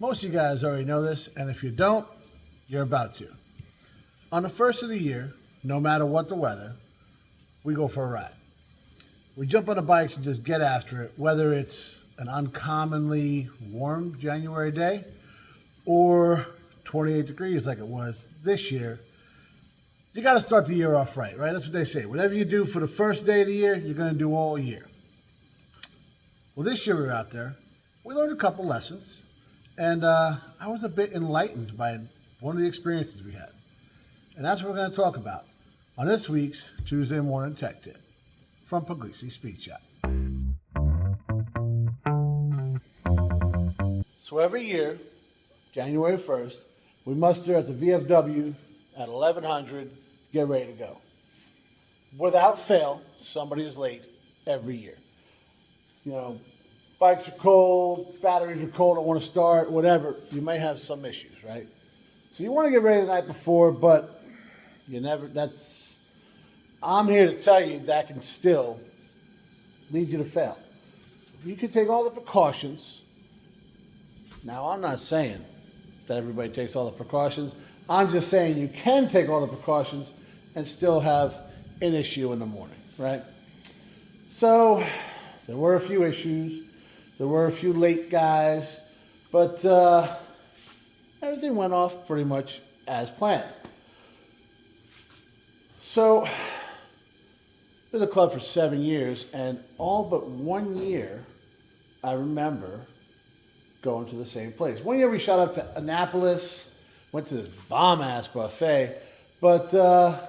Most of you guys already know this, and if you don't, you're about to. On the first of the year, no matter what the weather, we go for a ride. We jump on the bikes and just get after it, whether it's an uncommonly warm January day or 28 degrees like it was this year. You got to start the year off right? That's what they say. Whatever you do for the first day of the year, you're going to do all year. Well, this year we were out there. We learned a couple lessons. And I was a bit enlightened by one of the experiences we had. And that's what we're going to talk about on this week's Tuesday Morning Tech Tip from Pugliese Speed Shop. So every year, January 1st, we muster at the VFW at 1100, get ready to go. Without fail, somebody is late every year. You know, bikes are cold, batteries are cold, don't want to start, whatever. You may have some issues, right? So you want to get ready the night before, but I'm here to tell you that can still lead you to fail. You can take all the precautions. Now, I'm not saying that everybody takes all the precautions. I'm just saying you can take all the precautions and still have an issue in the morning, right? So there were a few issues. There were a few late guys, but everything went off pretty much as planned. So, been in the club for 7 years, and all but 1 year, I remember going to the same place. 1 year we shot up to Annapolis, went to this bomb-ass buffet, but it was a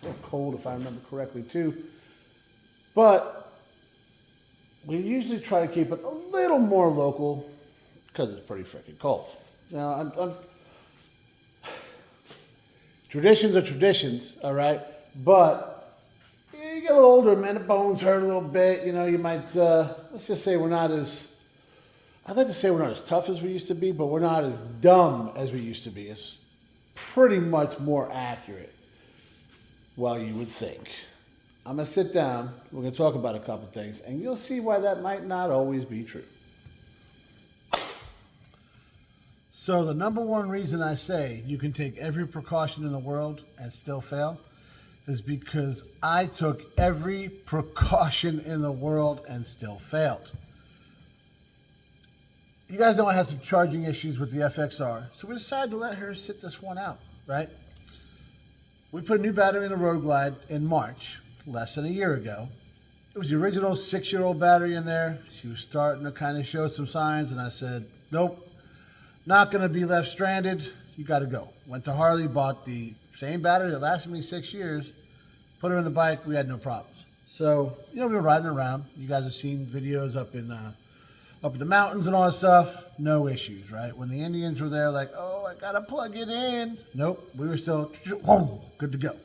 little cold if I remember correctly too. But we usually try to keep it a little more local because it's pretty freaking cold. Now, traditions are traditions, all right? But you get a little older, man, the bones hurt a little bit. You know, you might, let's just say I'd like to say we're not as tough as we used to be, but we're not as dumb as we used to be. It's pretty much more accurate, well, you would think. I'm going to sit down, we're going to talk about a couple things, and you'll see why that might not always be true. So the number one reason I say you can take every precaution in the world and still fail is because I took every precaution in the world and still failed. You guys know I had some charging issues with the FXR, so we decided to let her sit this one out, right? We put a new battery in the Road Glide in March, less than a year ago. It was the original 6-year-old battery in there. She was starting to kind of show some signs, and I said, nope, not going to be left stranded. You got to go. Went to Harley, bought the same battery that lasted me 6 years, put her in the bike. We had no problems. So, we were riding around. You guys have seen videos up in the mountains and all that stuff. No issues, right? When the Indians were there, like, oh, I got to plug it in. Nope, we were still good to go.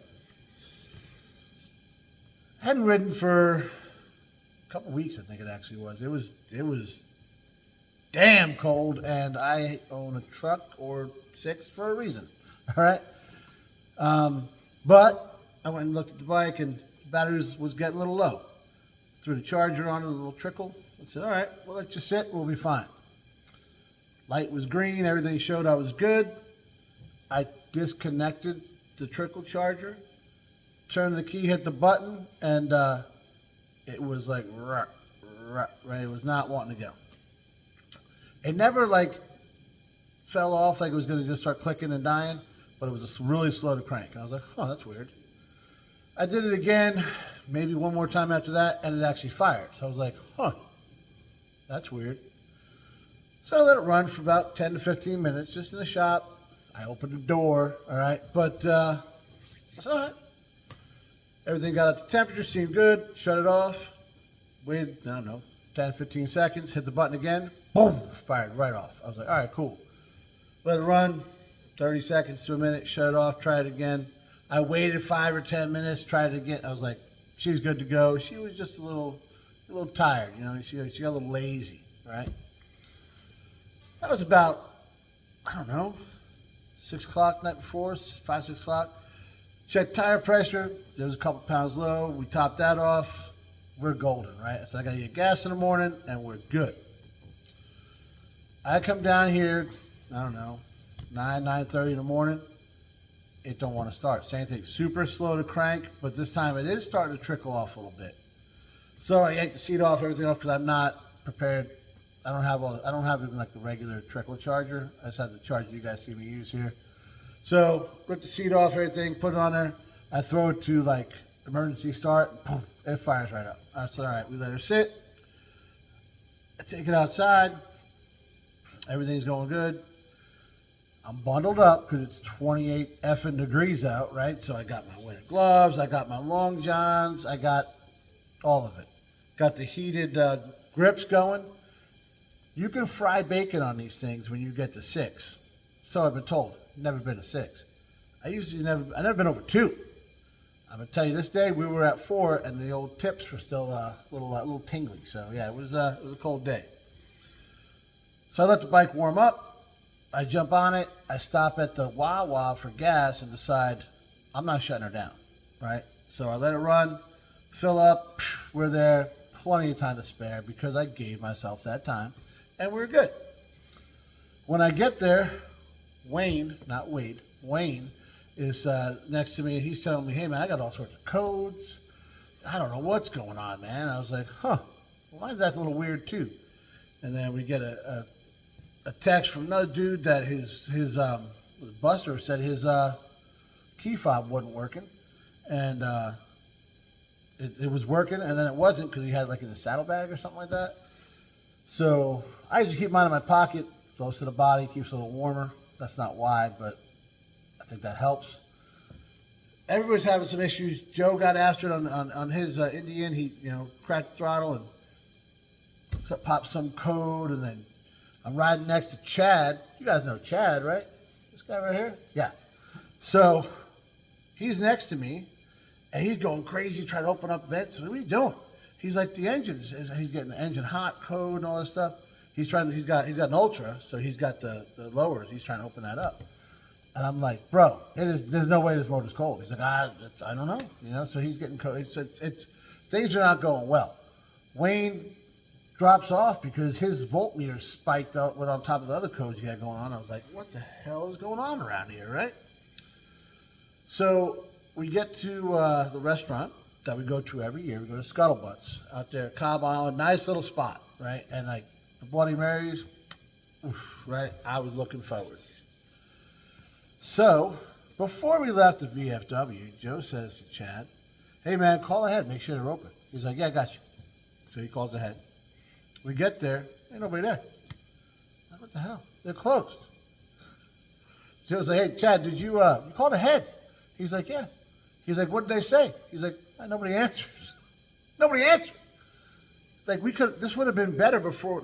Hadn't ridden for a couple weeks, I think it actually was. It was damn cold, and I own a truck or 6 for a reason. All right, but I went and looked at the bike, and the battery was getting a little low. Threw the charger on, a little trickle. I said, all right, we'll let you sit. We'll be fine. Light was green. Everything showed I was good. I disconnected the trickle charger. Turned the key, hit the button, and it was like, right? It was not wanting to go. It never fell off like it was going to just start clicking and dying, but it was just really slow to crank. And I was like, oh, that's weird. I did it again, maybe one more time after that, and it actually fired. So I was like, huh, that's weird. So I let it run for about 10 to 15 minutes, just in the shop. I opened the door, all right, but it's all right. Everything got up to temperature, seemed good, shut it off. Waited, I don't know, 10, 15 seconds, hit the button again, boom, fired right off. I was like, all right, cool. Let it run, 30 seconds to a minute, shut it off, try it again. I waited 5 or 10 minutes, tried it again. I was like, she's good to go. She was just a little tired, she got a little lazy, right? That was about, I don't know, 6 o'clock the night before, 5, 6 o'clock. Checked tire pressure. There was a couple pounds low. We topped that off. We're golden, right? So I got to get gas in the morning, and we're good. I come down here, I don't know, 9:30 in the morning. It don't want to start. Same thing, super slow to crank, but this time it is starting to trickle off a little bit. So I yank the seat off, everything off, because I'm not prepared. I don't have even like the regular trickle charger. I just have the charger you guys see me use here. So rip the seat off, everything, put it on there. I throw it to like emergency start, and boom, it fires right up. That's all right. We let her sit. I take it outside. Everything's going good. I'm bundled up because it's 28 effing degrees out, right? So I got my winter gloves, I got my long johns, I got all of it. Got the heated grips going. You can fry bacon on these things when you get to 6. So I've been told. Never been to 6. I've never been over 2. I'm gonna tell you, this day we were at 4, and the old tips were still a little tingly. So yeah, it was a cold day. So I let the bike warm up. I jump on it. I stop at the Wawa for gas and decide I'm not shutting her down, right? So I let it run, fill up. We're there, plenty of time to spare because I gave myself that time, and we're good. When I get there, Wayne, not Wade, Wayne is next to me, and he's telling me, hey, man, I got all sorts of codes. I don't know what's going on, man. I was like, well, mine's that's a little weird, too. And then we get a text from another dude that his buster said his key fob wasn't working, and it was working, and then it wasn't because he had like in the saddlebag or something like that. So I usually keep mine in my pocket, close to the body, keeps it a little warmer. That's not why, but I think that helps. Everybody's having some issues. Joe got after it on his Indian. He cracked the throttle and popped some code, and then I'm riding next to Chad. You guys know Chad, right? This guy right here? Yeah. So he's next to me, and he's going crazy trying to open up vents. What are you doing? He's like, the engine, he's getting the engine hot code and all this stuff. He's got an Ultra, so he's got the lowers. He's trying to open that up. And I'm like, bro, there's no way this motor's cold. He's like, I don't know. So he's getting cold. It's things are not going well. Wayne drops off because his voltmeter spiked out on top of the other codes he had going on. I was like, what the hell is going on around here, right? So we get to the restaurant that we go to every year. We go to Scuttlebutts out there, Cobb Island, nice little spot, right? And like the Bloody Marys, right? I was looking forward. So before we left the VFW, Joe says to Chad, hey man, call ahead, make sure they're open. He's like, yeah, I got you. So he calls ahead. We get there, ain't nobody there. Like, what the hell? They're closed. Joe's like, hey, Chad, did you called ahead? He's like, yeah. He's like, what did they say? He's like, nobody answers. Nobody answers. Like, this would have been better before,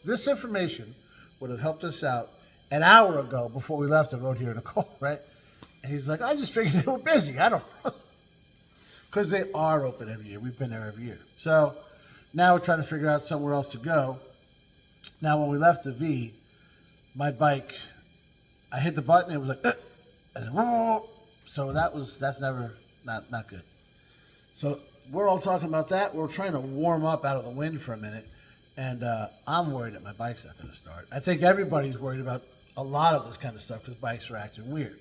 this information would have helped us out an hour ago before we left the road here in the cold, right? And he's like, I just figured they were busy. I don't know. Because they are open every year. We've been there every year. So now we're trying to figure out somewhere else to go. Now, when we left the V, my bike, I hit the button, it was like, and then, whoa. So that's never, not good. So we're all talking about that. We're trying to warm up out of the wind for a minute. And I'm worried that my bike's not going to start. I think everybody's worried about a lot of this kind of stuff because bikes are acting weird.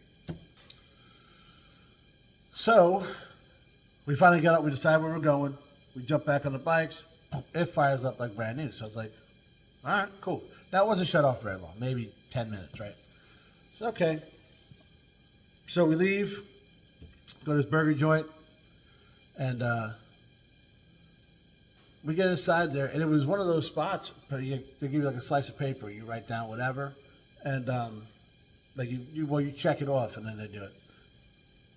So we finally got up. We decide where we're going. We jump back on the bikes. It fires up like brand new. So I was like, all right, cool. Now, it wasn't shut off very long, maybe 10 minutes, right? So, okay. So we leave, go to this burger joint, and we get inside there, and it was one of those spots where they give you like a slice of paper, you write down whatever, and you check it off, and then they do it.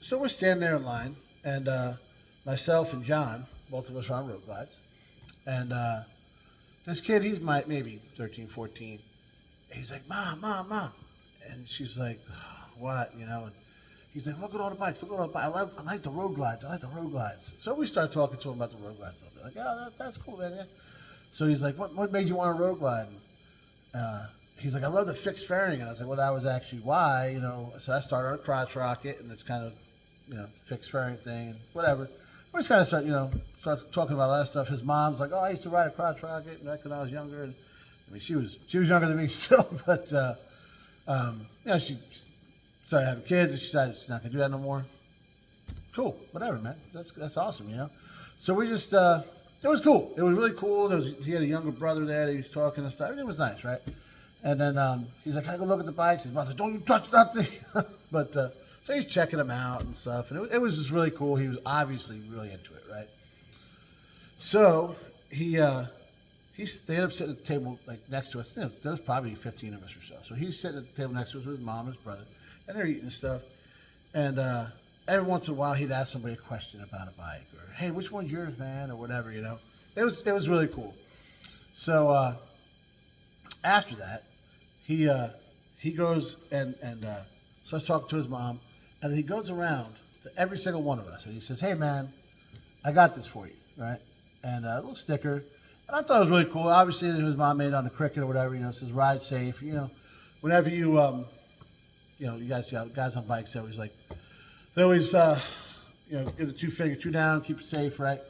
So we're standing there in line, and myself and John, both of us are on road glides, and this kid, he's maybe 13, 14. He's like, Mom. And she's like, what, And he's like, look at all the bikes, I like the road glides, So we start talking to him about the road glides. I'll be like, oh, that's cool, man. Yeah. So he's like, what made you want a road glide? He's like, I love the fixed fairing. And I was like, well, that was actually why, So I started on a crotch rocket, and it's kind of, fixed fairing thing, and whatever. We just kind of start talking about all that stuff. His mom's like, oh, I used to ride a crotch rocket back when I was younger. And I mean, she was younger than me still, but she started having kids, and she decided she's not gonna do that no more. Cool, whatever, man. That's awesome, So we just it was cool. It was really cool. He had a younger brother there that he was talking and stuff. Everything was nice, right? And then he's like, "Can I go look at the bikes?" His mother said, "Don't you touch that thing!" But so he's checking them out and stuff, and it was just really cool. He was obviously really into it, right? So they ended up sitting at the table like next to us. There was probably 15 of us or so. So he's sitting at the table next to us with his mom and his brother, and they're eating stuff. And every once in a while, he'd ask somebody a question about a bike, or "Hey, which one's yours, man?" or whatever. It was really cool. So after that, he goes and starts talking to his mom, and then he goes around to every single one of us, and he says, "Hey, man, I got this for you, right?" And a little sticker. And I thought it was really cool. Obviously, his mom made it on the Cricket or whatever. It says "Ride safe." Whenever you you guys see how guys on bikes always give the 2 finger, 2 down, keep it safe, right?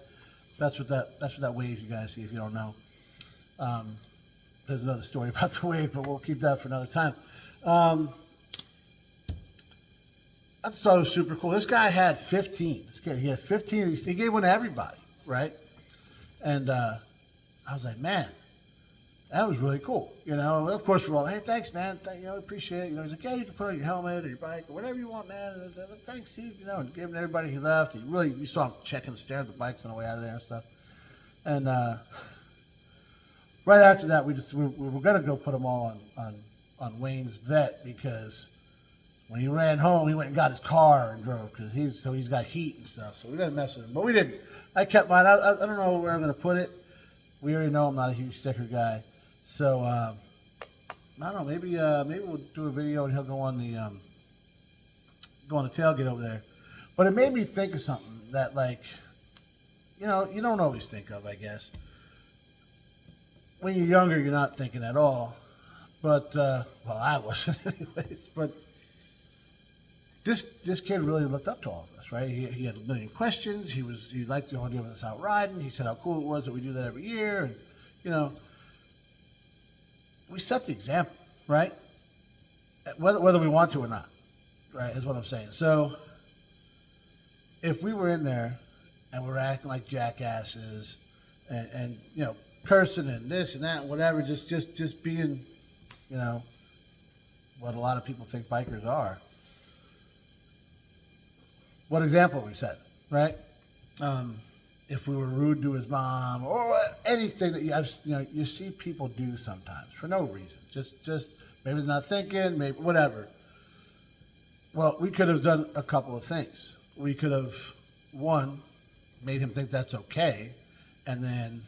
That's what that wave you guys see if you don't know. There's another story about the wave, but we'll keep that for another time. I thought it was super cool. This guy had 15. He had 15 of these. He gave one to everybody, right? And I was like, man, that was really cool. Of course, we're all, "Hey, thanks, man. Appreciate it." He's like, "Yeah, you can put it on your helmet or your bike or whatever you want, man." And like, "Thanks, Steve." And giving everybody he left. You saw him checking and staring at the bikes on the way out of there and stuff. And right after that, we were going to go put them all on Wayne's vet, because when he ran home, he went and got his car and drove, because he's got heat and stuff. So we didn't mess with him, but we didn't. I kept mine. I don't know where I'm going to put it. We already know I'm not a huge sticker guy, so I don't know. Maybe we'll do a video and he'll go on the tailgate over there. But it made me think of something that you don't always think of, I guess. When you're younger, you're not thinking at all. But I wasn't anyways. But this kid really looked up to all of us, right? He had a million questions. He liked the idea of us out riding. He said how cool it was that we do that every year, and we set the example, right? Whether we want to or not, right? Is what I'm saying. So if we were in there and we were acting like jackasses and cursing and this and that and whatever, just being, what a lot of people think bikers are. What example we set, right? If we were rude to his mom or anything that you see people do sometimes for no reason, just maybe they're not thinking, maybe whatever. Well, we could have done a couple of things. We could have, one, made him think that's okay, and then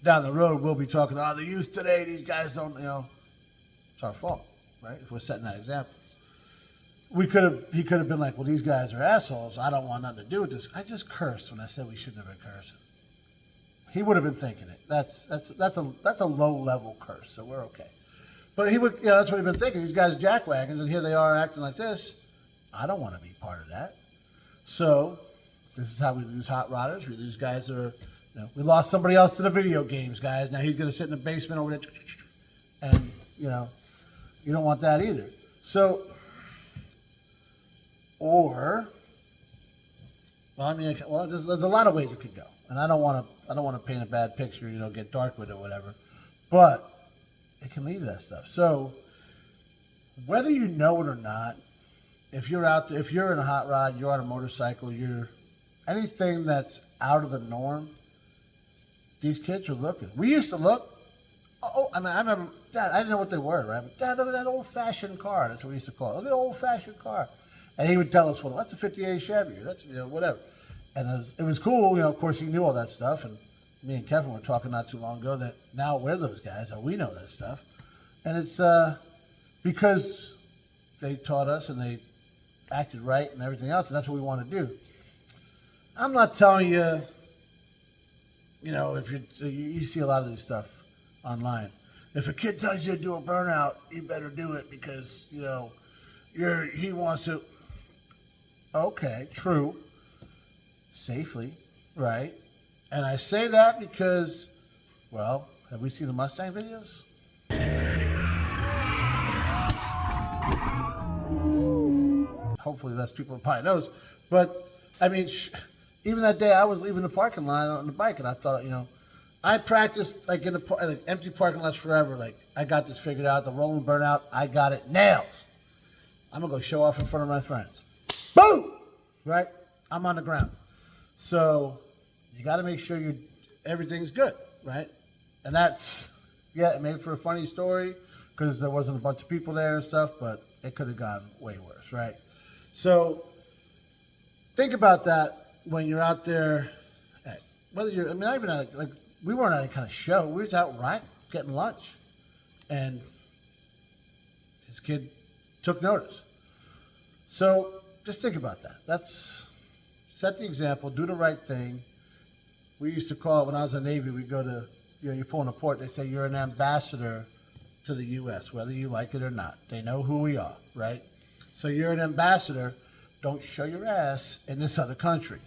down the road we'll be talking, the youth today, these guys don't, it's our fault, right? If we're setting that example. He could have been like, well, these guys are assholes. I don't want nothing to do with this. I just cursed when I said we shouldn't have been cursing. He would have been thinking it. That's a low level curse, so we're okay. But he would, that's what he'd been thinking. These guys are jackwagons, and here they are acting like this. I don't want to be part of that. So this is how we lose hot rodders. We lose guys that are, we lost somebody else to the video games, guys. Now he's going to sit in the basement over there, and you don't want that either. So. Or, there's a lot of ways it could go, and I don't want to paint a bad picture, get dark with it or whatever, but it can lead to that stuff. So, whether you know it or not, if you're out there, if you're in a hot rod, you're on a motorcycle, you're anything that's out of the norm, these kids are looking. We used to look. I remember, Dad, I didn't know what they were, right? But Dad, look at that old-fashioned car. That's what we used to call it. Look at the old-fashioned car. And he would tell us, well, that's a 58 Chevy, or that's, whatever. And it was cool, of course, he knew all that stuff. And me and Kevin were talking not too long ago that now we're those guys, and we know that stuff. And it's because they taught us and they acted right and everything else, and that's what we want to do. I'm not telling you, if you see a lot of this stuff online. If a kid tells you to do a burnout, you better do it because, he wants to. Okay, true. Safely, right? And I say that because, well, Have we seen the Mustang videos? Hopefully less people probably knows. But, I mean, even that day I was leaving the parking lot on the bike, and I thought, I practiced like in the empty parking lots forever. Like, I got this figured out. The rolling burnout, I got it nailed. I'm going to go show off in front of my friends. Boom! Right? I'm on the ground. So, you got to make sure everything's good, right? And that's, yeah, it made for a funny story because there wasn't a bunch of people there and stuff, but it could have gone way worse, right? So, think about that when you're out there, whether you're, not even at, like, we weren't at any kind of show. We were just out, right, getting lunch. And his kid took notice. So, just think about that. Set the example, do the right thing. We used to call it, when I was in the Navy, we'd go to, you pull in a port, they say you're an ambassador to the U.S., whether you like it or not. They know who we are, right? So you're an ambassador. Don't show your ass in this other country.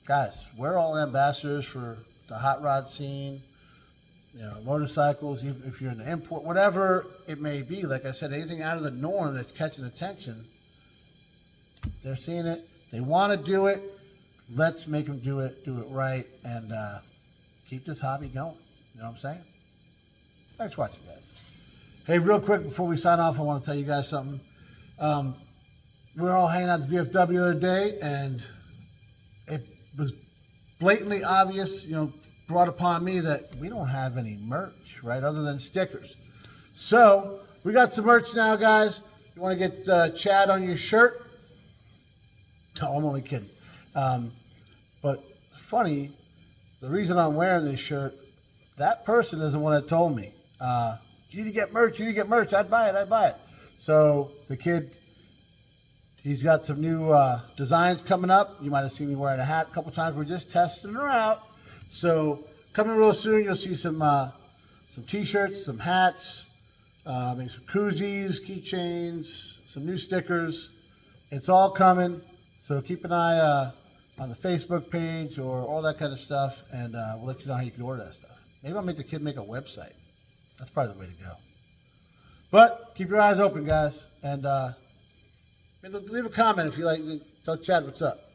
Guys, we're all ambassadors for the hot rod scene, motorcycles, even if you're in the import, whatever it may be. Like I said, anything out of the norm that's catching attention, they're seeing it. They want to do it. Let's make them do it right, and keep this hobby going. You know what I'm saying? Thanks for watching, guys. Hey, real quick before we sign off, I want to tell you guys something. We were all hanging out at the VFW the other day, and it was blatantly obvious, brought upon me that we don't have any merch, right, other than stickers. So we got some merch now, guys. You want to get Chad on your shirt? No, I'm only kidding. But funny, the reason I'm wearing this shirt, that person is the one that told me, you need to get merch, I'd buy it. So the kid, he's got some new designs coming up. You might have seen me wearing a hat a couple times. We're just testing her out. So coming real soon, you'll see some t-shirts, some hats, maybe some koozies, keychains, some new stickers. It's all coming. So keep an eye on the Facebook page or all that kind of stuff, and we'll let you know how you can order that stuff. Maybe I'll make the kid make a website. That's probably the way to go. But keep your eyes open, guys, and leave a comment if you like. Tell Chad what's up.